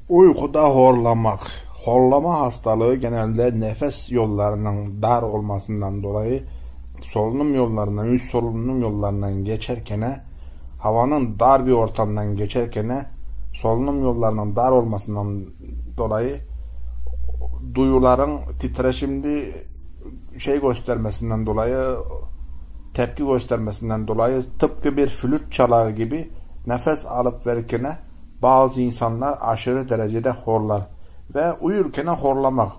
Uykuda horlamak. Horlama hastalığı genelde nefes yollarının dar olmasından dolayı solunum yollarından, üst solunum yollarından geçerken, havanın dar bir ortamdan geçerken, solunum yollarının dar olmasından dolayı duyuların titreşimli göstermesinden dolayı, tepki göstermesinden dolayı tıpkı bir flüt çalar gibi nefes alıp verirken bazı insanlar aşırı derecede horlar ve uyurken horlamak.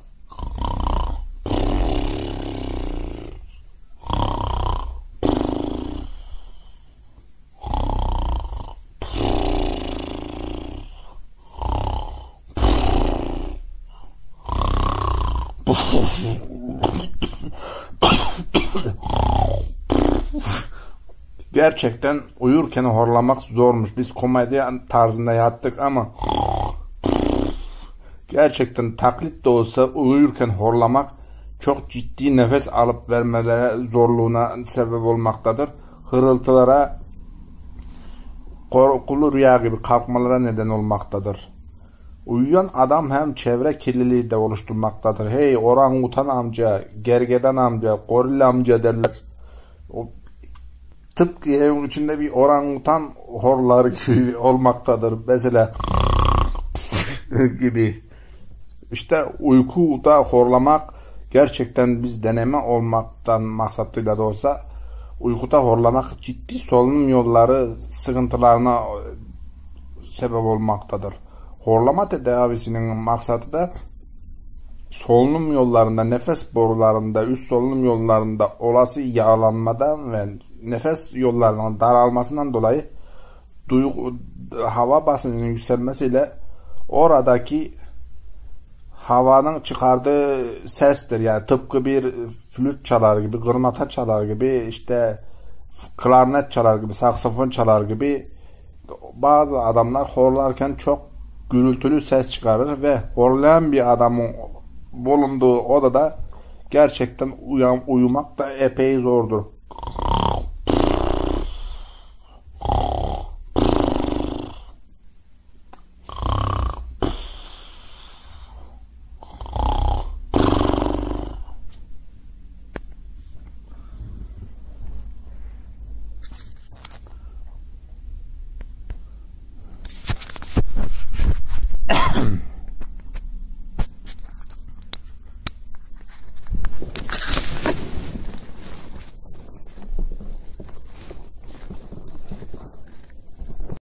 Gerçekten uyurken horlamak zormuş. Biz komedi tarzında yattık ama gerçekten taklit de olsa uyurken horlamak çok ciddi nefes alıp vermelere zorluğuna sebep olmaktadır. Hırıltılara, korkulu rüya gibi kalkmalara neden olmaktadır. Uyuyan adam hem çevre kirliliği de oluşturmaktadır. Hey orangutan amca, gergedan amca, goril amca derler. Tıpkı evin içinde bir orangutan horları gibi olmaktadır. Mesela gibi. İşte uykuda horlamak gerçekten biz deneme olmaktan maksatıyla da olsa uykuda horlamak ciddi solunum yolları sıkıntılarına sebep olmaktadır. Horlama tedavisinin maksadı da solunum yollarında, nefes borularında, üst solunum yollarında olası yağlanmadan ve nefes yollarının daralmasından dolayı hava basıncının yükselmesiyle oradaki havanın çıkardığı sestir. Yani tıpkı bir flüt çalar gibi, gırnata çalar gibi, işte klarnet çalar gibi, saksafon çalar gibi bazı adamlar horlarken çok gürültülü ses çıkarır ve horlayan bir adamın bulunduğu odada gerçekten uyumak da epey zordur.